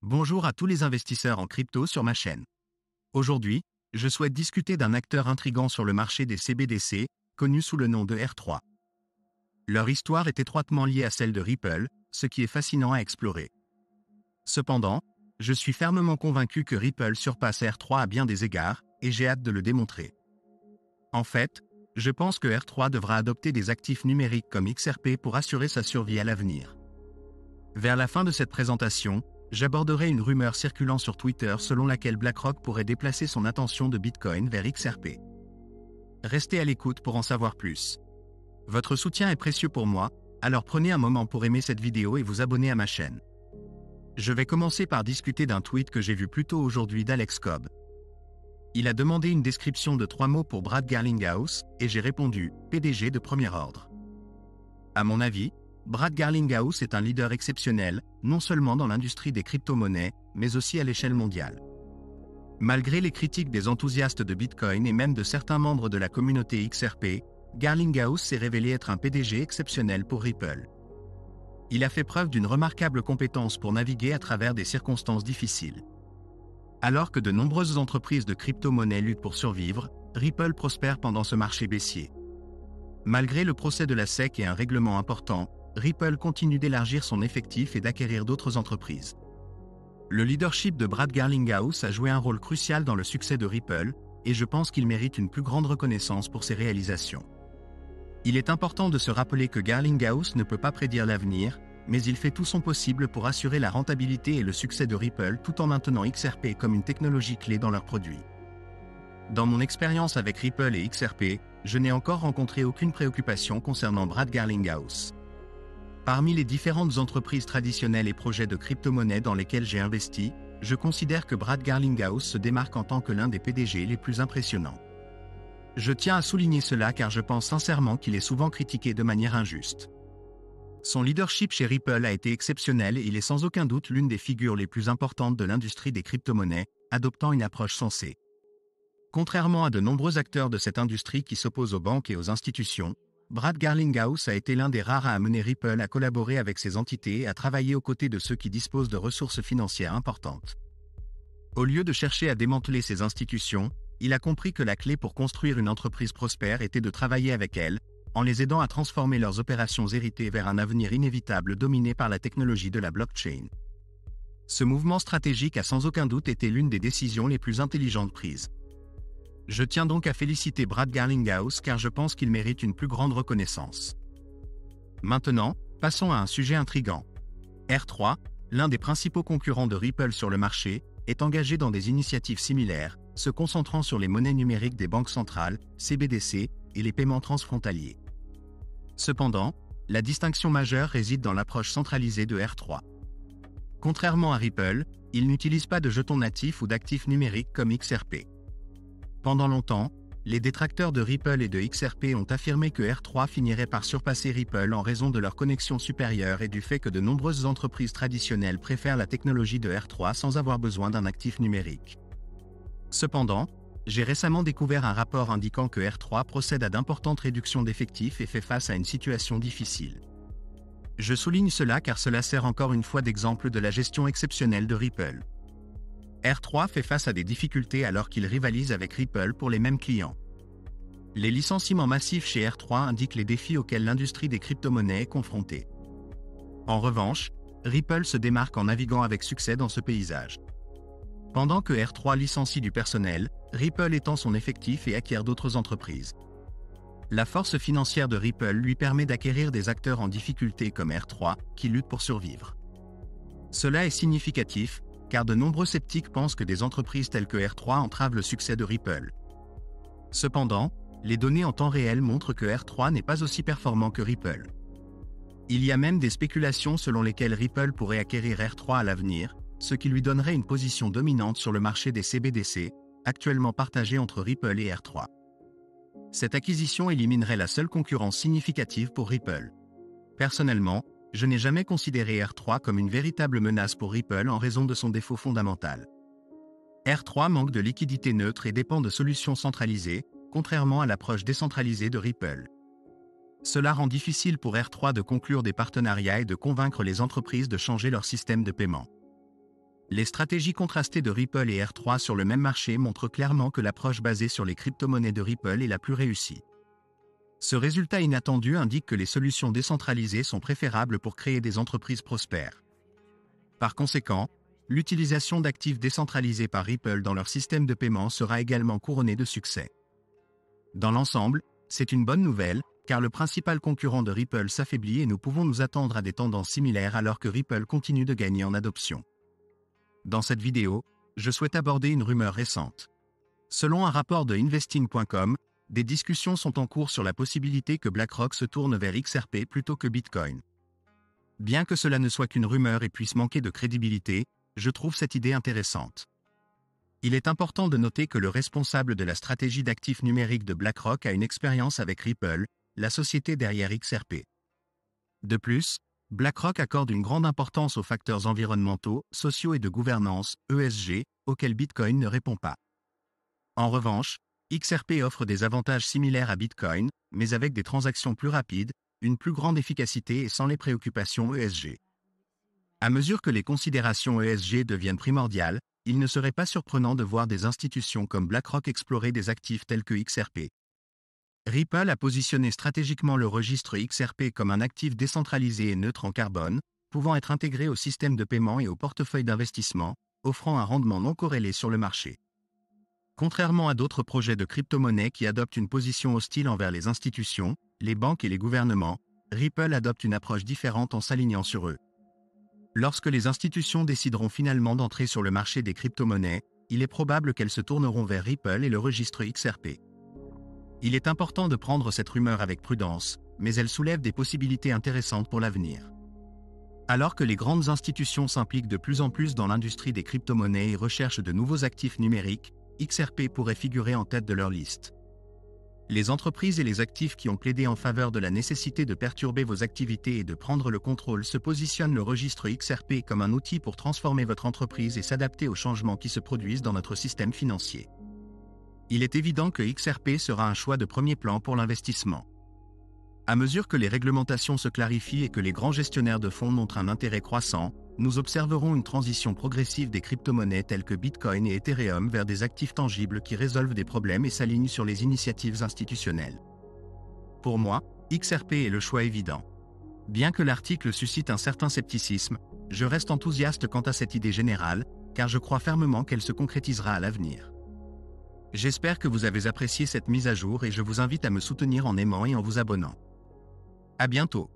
Bonjour à tous les investisseurs en crypto sur ma chaîne. Aujourd'hui, je souhaite discuter d'un acteur intrigant sur le marché des CBDC, connu sous le nom de R3. Leur histoire est étroitement liée à celle de Ripple, ce qui est fascinant à explorer. Cependant, je suis fermement convaincu que Ripple surpasse R3 à bien des égards, et j'ai hâte de le démontrer. En fait, je pense que R3 devra adopter des actifs numériques comme XRP pour assurer sa survie à l'avenir. Vers la fin de cette présentation, j'aborderai une rumeur circulant sur Twitter selon laquelle BlackRock pourrait déplacer son attention de Bitcoin vers XRP. Restez à l'écoute pour en savoir plus. Votre soutien est précieux pour moi, alors prenez un moment pour aimer cette vidéo et vous abonner à ma chaîne. Je vais commencer par discuter d'un tweet que j'ai vu plus tôt aujourd'hui d'Alex Cobb. Il a demandé une description de 3 mots pour Brad Garlinghouse, et j'ai répondu « PDG de premier ordre ». À mon avis, Brad Garlinghouse est un leader exceptionnel, non seulement dans l'industrie des crypto-monnaies, mais aussi à l'échelle mondiale. Malgré les critiques des enthousiastes de Bitcoin et même de certains membres de la communauté XRP, Garlinghouse s'est révélé être un PDG exceptionnel pour Ripple. Il a fait preuve d'une remarquable compétence pour naviguer à travers des circonstances difficiles. Alors que de nombreuses entreprises de crypto-monnaies luttent pour survivre, Ripple prospère pendant ce marché baissier. Malgré le procès de la SEC et un règlement important, Ripple continue d'élargir son effectif et d'acquérir d'autres entreprises. Le leadership de Brad Garlinghouse a joué un rôle crucial dans le succès de Ripple, et je pense qu'il mérite une plus grande reconnaissance pour ses réalisations. Il est important de se rappeler que Garlinghouse ne peut pas prédire l'avenir, mais il fait tout son possible pour assurer la rentabilité et le succès de Ripple tout en maintenant XRP comme une technologie clé dans leurs produits. Dans mon expérience avec Ripple et XRP, je n'ai encore rencontré aucune préoccupation concernant Brad Garlinghouse. Parmi les différentes entreprises traditionnelles et projets de crypto-monnaies dans lesquels j'ai investi, je considère que Brad Garlinghouse se démarque en tant que l'un des PDG les plus impressionnants. Je tiens à souligner cela car je pense sincèrement qu'il est souvent critiqué de manière injuste. Son leadership chez Ripple a été exceptionnel et il est sans aucun doute l'une des figures les plus importantes de l'industrie des crypto-monnaies, adoptant une approche sensée. Contrairement à de nombreux acteurs de cette industrie qui s'opposent aux banques et aux institutions, Brad Garlinghouse a été l'un des rares à amener Ripple à collaborer avec ses entités et à travailler aux côtés de ceux qui disposent de ressources financières importantes. Au lieu de chercher à démanteler ces institutions, il a compris que la clé pour construire une entreprise prospère était de travailler avec elles, en les aidant à transformer leurs opérations héritées vers un avenir inévitable dominé par la technologie de la blockchain. Ce mouvement stratégique a sans aucun doute été l'une des décisions les plus intelligentes prises. Je tiens donc à féliciter Brad Garlinghouse car je pense qu'il mérite une plus grande reconnaissance. Maintenant, passons à un sujet intrigant. R3, l'un des principaux concurrents de Ripple sur le marché, est engagé dans des initiatives similaires, se concentrant sur les monnaies numériques des banques centrales, CBDC, et les paiements transfrontaliers. Cependant, la distinction majeure réside dans l'approche centralisée de R3. Contrairement à Ripple, il n'utilise pas de jetons natifs ou d'actifs numériques comme XRP. Pendant longtemps, les détracteurs de Ripple et de XRP ont affirmé que R3 finirait par surpasser Ripple en raison de leur connexion supérieure et du fait que de nombreuses entreprises traditionnelles préfèrent la technologie de R3 sans avoir besoin d'un actif numérique. Cependant, j'ai récemment découvert un rapport indiquant que R3 procède à d'importantes réductions d'effectifs et fait face à une situation difficile. Je souligne cela car cela sert encore une fois d'exemple de la gestion exceptionnelle de Ripple. R3 fait face à des difficultés alors qu'il rivalise avec Ripple pour les mêmes clients. Les licenciements massifs chez R3 indiquent les défis auxquels l'industrie des crypto-monnaies est confrontée. En revanche, Ripple se démarque en naviguant avec succès dans ce paysage. Pendant que R3 licencie du personnel, Ripple étend son effectif et acquiert d'autres entreprises. La force financière de Ripple lui permet d'acquérir des acteurs en difficulté comme R3, qui luttent pour survivre. Cela est significatif, car de nombreux sceptiques pensent que des entreprises telles que R3 entravent le succès de Ripple. Cependant, les données en temps réel montrent que R3 n'est pas aussi performant que Ripple. Il y a même des spéculations selon lesquelles Ripple pourrait acquérir R3 à l'avenir, ce qui lui donnerait une position dominante sur le marché des CBDC, actuellement partagé entre Ripple et R3. Cette acquisition éliminerait la seule concurrence significative pour Ripple. Personnellement, je n'ai jamais considéré R3 comme une véritable menace pour Ripple en raison de son défaut fondamental. R3 manque de liquidité neutre et dépend de solutions centralisées, contrairement à l'approche décentralisée de Ripple. Cela rend difficile pour R3 de conclure des partenariats et de convaincre les entreprises de changer leur système de paiement. Les stratégies contrastées de Ripple et R3 sur le même marché montrent clairement que l'approche basée sur les crypto-monnaies de Ripple est la plus réussie. Ce résultat inattendu indique que les solutions décentralisées sont préférables pour créer des entreprises prospères. Par conséquent, l'utilisation d'actifs décentralisés par Ripple dans leur système de paiement sera également couronnée de succès. Dans l'ensemble, c'est une bonne nouvelle, car le principal concurrent de Ripple s'affaiblit et nous pouvons nous attendre à des tendances similaires alors que Ripple continue de gagner en adoption. Dans cette vidéo, je souhaite aborder une rumeur récente. Selon un rapport de investing.com, des discussions sont en cours sur la possibilité que BlackRock se tourne vers XRP plutôt que Bitcoin. Bien que cela ne soit qu'une rumeur et puisse manquer de crédibilité, je trouve cette idée intéressante. Il est important de noter que le responsable de la stratégie d'actifs numériques de BlackRock a une expérience avec Ripple, la société derrière XRP. De plus, BlackRock accorde une grande importance aux facteurs environnementaux, sociaux et de gouvernance, ESG, auxquels Bitcoin ne répond pas. En revanche, XRP offre des avantages similaires à Bitcoin, mais avec des transactions plus rapides, une plus grande efficacité et sans les préoccupations ESG. À mesure que les considérations ESG deviennent primordiales, il ne serait pas surprenant de voir des institutions comme BlackRock explorer des actifs tels que XRP. Ripple a positionné stratégiquement le registre XRP comme un actif décentralisé et neutre en carbone, pouvant être intégré au système de paiement et au portefeuille d'investissement, offrant un rendement non corrélé sur le marché. Contrairement à d'autres projets de crypto-monnaie qui adoptent une position hostile envers les institutions, les banques et les gouvernements, Ripple adopte une approche différente en s'alignant sur eux. Lorsque les institutions décideront finalement d'entrer sur le marché des crypto-monnaies, il est probable qu'elles se tourneront vers Ripple et le registre XRP. Il est important de prendre cette rumeur avec prudence, mais elle soulève des possibilités intéressantes pour l'avenir. Alors que les grandes institutions s'impliquent de plus en plus dans l'industrie des crypto-monnaies et recherchent de nouveaux actifs numériques, XRP pourrait figurer en tête de leur liste. Les entreprises et les actifs qui ont plaidé en faveur de la nécessité de perturber vos activités et de prendre le contrôle se positionnent le registre XRP comme un outil pour transformer votre entreprise et s'adapter aux changements qui se produisent dans notre système financier. Il est évident que XRP sera un choix de premier plan pour l'investissement. À mesure que les réglementations se clarifient et que les grands gestionnaires de fonds montrent un intérêt croissant, nous observerons une transition progressive des crypto-monnaies telles que Bitcoin et Ethereum vers des actifs tangibles qui résolvent des problèmes et s'alignent sur les initiatives institutionnelles. Pour moi, XRP est le choix évident. Bien que l'article suscite un certain scepticisme, je reste enthousiaste quant à cette idée générale, car je crois fermement qu'elle se concrétisera à l'avenir. J'espère que vous avez apprécié cette mise à jour et je vous invite à me soutenir en aimant et en vous abonnant. À bientôt.